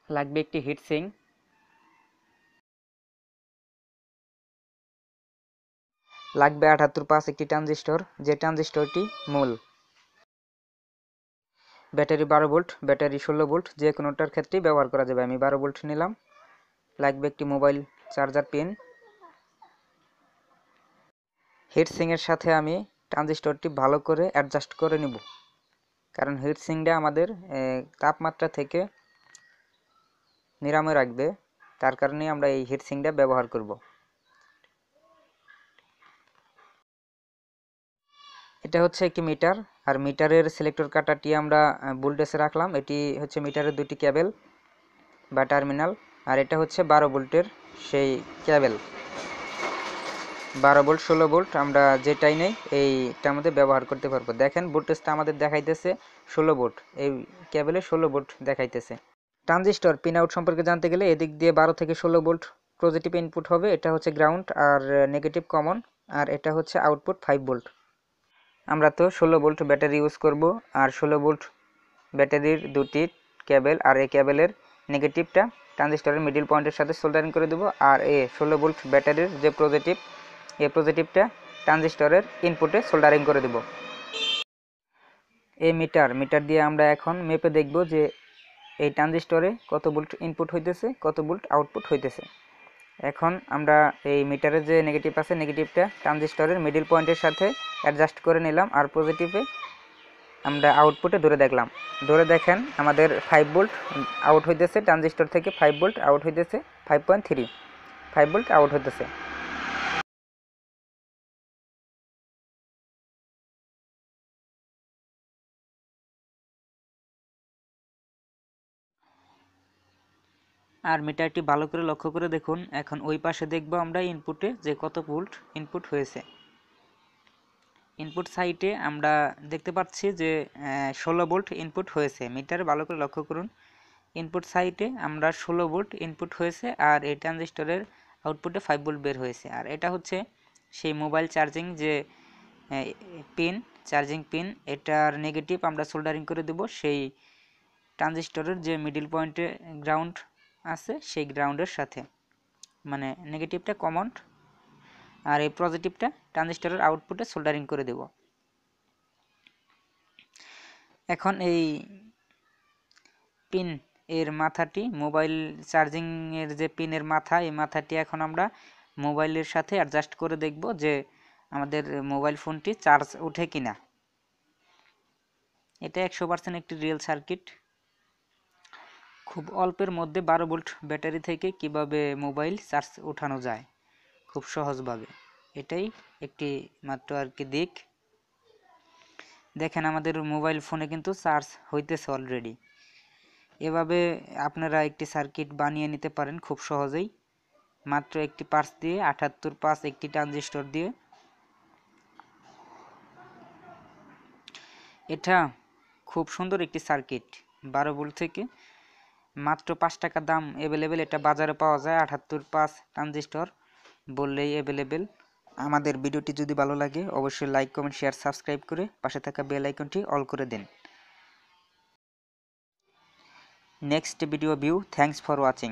লাগবে একটি হিটসিং, লাগবে 78 একটি ট্রানজিস্টর, যে ট্রানজিস্টরটি মূল। ব্যাটারি 12 ভোল্ট, ব্যাটারি 16 ভোল্ট, যে কোনোটার ক্ষেত্রেই ব্যবহার করা যাবে। আমি 12 ভোল্ট নিলাম। লাগবে একটি মোবাইল চার্জার পিন। হিটসিংয়ের সাথে আমি ট্রানজিস্টরটি ভালো করে অ্যাডজাস্ট করে নিব, কারণ হিটসিংটা আমাদের তাপমাত্রা থেকে নিরাময় রাখবে, তার কারণে আমরা এই হিটসিংটা ব্যবহার করব। এটা হচ্ছে একটি মিটার, আর মিটারের সিলেক্টর কাটারটি আমরা ভোল্টেজে রাখলাম। এটি হচ্ছে মিটারের দুটি কেবল বা টার্মিনাল, আর এটা হচ্ছে 12 ভোল্টের সেই কেবল। 12 ভোল্ট 16 ভোল্ট আমরা যেটাই নেই এইটার মধ্যে ব্যবহার করতে পারবো। দেখেন ভোল্টেজটা আমাদের দেখাইতেছে 16 ভোল্ট, এই কেবলে 16 ভোল্ট দেখাইতেছে। ট্রানজিস্টর পিন আউট সম্পর্কে জানতে গেলে এদিক দিয়ে 12 থেকে 16 ভোল্ট পজিটিভ ইনপুট হবে, এটা হচ্ছে গ্রাউন্ড আর নেগেটিভ কমন, আর এটা হচ্ছে আউটপুট 5 ভোল্ট। আমরা তো 16 ভোল্ট ব্যাটারি ইউজ করব, আর 16 ভোল্ট ব্যাটারির দুটি কেবল, আর এই কেবলের নেগেটিভটা ট্রানজিস্টরের মিডল পয়েন্টের সাথে সোল্ডারিং করে দেব, আর এই 16 ভোল্ট ব্যাটারির যে পজিটিভ, এই পজিটিভটা ট্রানজিস্টরের ইনপুটে সোল্ডারিং করে দেব। এই মিটার দিয়ে আমরা এখন মেপে দেখব যে এই ট্রানজিস্টরে কত ভোল্ট ইনপুট হইতেছে, কত ভোল্ট আউটপুট হইতেছে। এখন আমরা এই মিটারের যে নেগেটিভ আছে, নেগেটিভটা ট্রানজিস্টরের মিডল পয়েন্টের সাথে অ্যাডজাস্ট করে নিলাম, আর পজিটিভে আমরা আউটপুটে ধরে দেখলাম। ধরে দেখেন আমাদের 5 ভোল্ট আউট হইতেছে, ট্রানজিস্টর থেকে 5 ভোল্ট আউট হইতেছে, 5.3 5 ভোল্ট আউট হইতেছে। আর মিটারটি ভালো করে লক্ষ্য করে দেখুন। এখন ওই পাশে দেখব আমরা ইনপুটে যে কত ভোল্ট ইনপুট হয়েছে। ইনপুট সাইটে আমরা দেখতে পাচ্ছি যে 16 ভোল্ট ইনপুট হয়েছে। মিটার ভালো করে লক্ষ্য করুন, ইনপুট সাইটে আমরা 16 ভোল্ট ইনপুট হয়েছে, আর এই ট্রানজিস্টরের আউটপুটে 5 ভোল্ট বের হয়েছে। আর এটা হচ্ছে সেই মোবাইল চার্জিং যে পিন, চার্জিং পিন, এটার নেগেটিভ আমরা সোল্ডারিং করে দেব সেই ট্রানজিস্টরের যে মিডল পয়েন্টে গ্রাউন্ড আছে সেই গ্রাউন্ডের সাথে, মানে নেগেটিভটা কমন, আর এই পজিটিভটা ট্রানজিস্টরের আউটপুটে সোল্ডারিং করে দেব। এখন এই পিন এর মাথাটি, মোবাইল চার্জিং এর যে পিনের মাথা, এই মাথাটি এখন আমরা মোবাইলের সাথে অ্যাডজাস্ট করে দেখব যে আমাদের মোবাইল ফোনটি চার্জ ওঠে কিনা। এটা 100% একটি রিয়েল সার্কিট। খুব অল্পের মধ্যে 12 ভোল্ট ব্যাটারি থেকে কিভাবে মোবাইল চার্জ ওঠানো যায় খুব সহজভাবে, এটাই একটি মাত্র আর কি দিক। দেখেন আমাদের মোবাইল ফোনে কিন্তু চার্জ হইতেছে অলরেডি। এভাবে আপনারা একটি সার্কিট বানিয়ে নিতে পারেন খুব সহজেই, মাত্র একটি পার্স দিয়ে, 78 একটি ট্রানজিস্টর দিয়ে। এটা খুব সুন্দর একটি সার্কিট। 12 ভোল্ট থেকে মাত্র 5 টাকা দাম অ্যাভেলেবেল, এটা বাজারে পাওয়া যায়। 78 ট্রানজিস্টর বললেই অ্যাভেলেবেল। আমাদের ভিডিওটি যদি ভালো লাগে অবশ্যই লাইক, কমেন্ট, শেয়ার, সাবস্ক্রাইব করে পাশে থাকা বেল আইকনটি অল করে দিন। Next video view. Thanks for watching.